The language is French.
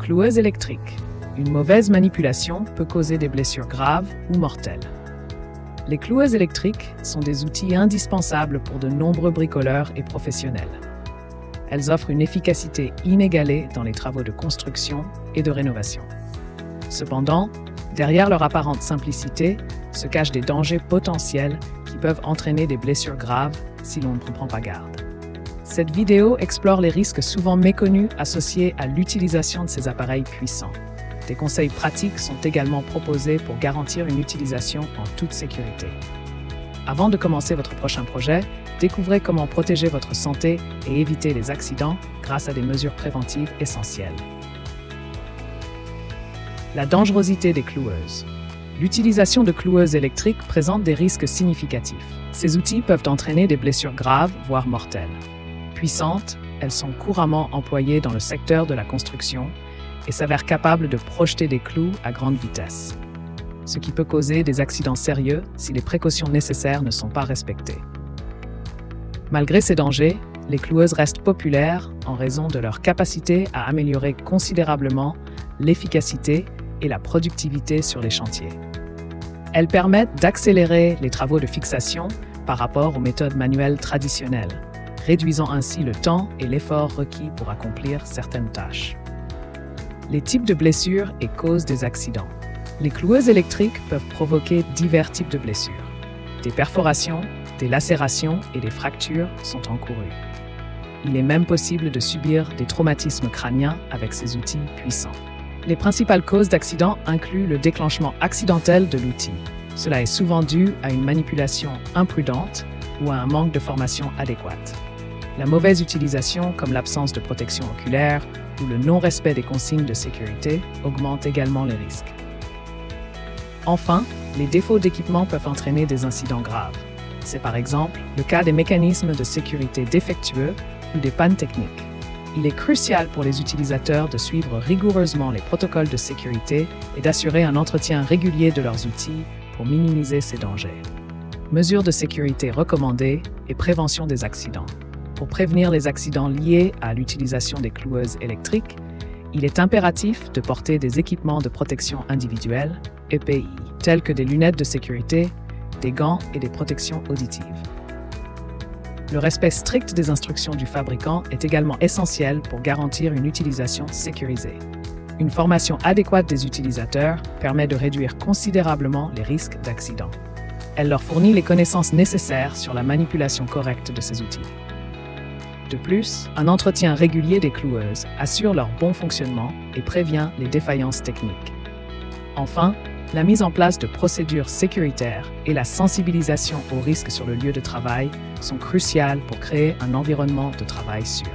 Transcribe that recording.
Cloueuse électrique. Une mauvaise manipulation peut causer des blessures graves ou mortelles. Les cloueuses électriques sont des outils indispensables pour de nombreux bricoleurs et professionnels. Elles offrent une efficacité inégalée dans les travaux de construction et de rénovation. Cependant, derrière leur apparente simplicité se cachent des dangers potentiels qui peuvent entraîner des blessures graves si l'on ne prend pas garde. Cette vidéo explore les risques souvent méconnus associés à l'utilisation de ces appareils puissants. Des conseils pratiques sont également proposés pour garantir une utilisation en toute sécurité. Avant de commencer votre prochain projet, découvrez comment protéger votre santé et éviter les accidents grâce à des mesures préventives essentielles. La dangerosité des cloueuses. L'utilisation de cloueuses électriques présente des risques significatifs. Ces outils peuvent entraîner des blessures graves, voire mortelles. Puissantes, elles sont couramment employées dans le secteur de la construction et s'avèrent capables de projeter des clous à grande vitesse, ce qui peut causer des accidents sérieux si les précautions nécessaires ne sont pas respectées. Malgré ces dangers, les cloueuses restent populaires en raison de leur capacité à améliorer considérablement l'efficacité et la productivité sur les chantiers. Elles permettent d'accélérer les travaux de fixation par rapport aux méthodes manuelles traditionnelles, réduisant ainsi le temps et l'effort requis pour accomplir certaines tâches. Les types de blessures et causes des accidents. Les cloueuses électriques peuvent provoquer divers types de blessures. Des perforations, des lacérations et des fractures sont encourues. Il est même possible de subir des traumatismes crâniens avec ces outils puissants. Les principales causes d'accidents incluent le déclenchement accidentel de l'outil. Cela est souvent dû à une manipulation imprudente ou à un manque de formation adéquate. La mauvaise utilisation, comme l'absence de protection oculaire ou le non-respect des consignes de sécurité, augmente également les risques. Enfin, les défauts d'équipement peuvent entraîner des incidents graves. C'est par exemple le cas des mécanismes de sécurité défectueux ou des pannes techniques. Il est crucial pour les utilisateurs de suivre rigoureusement les protocoles de sécurité et d'assurer un entretien régulier de leurs outils pour minimiser ces dangers. Mesures de sécurité recommandées et prévention des accidents. Pour prévenir les accidents liés à l'utilisation des cloueuses électriques, il est impératif de porter des équipements de protection individuelle, EPI, tels que des lunettes de sécurité, des gants et des protections auditives. Le respect strict des instructions du fabricant est également essentiel pour garantir une utilisation sécurisée. Une formation adéquate des utilisateurs permet de réduire considérablement les risques d'accident. Elle leur fournit les connaissances nécessaires sur la manipulation correcte de ces outils. De plus, un entretien régulier des cloueuses assure leur bon fonctionnement et prévient les défaillances techniques. Enfin, la mise en place de procédures sécuritaires et la sensibilisation aux risques sur le lieu de travail sont cruciales pour créer un environnement de travail sûr.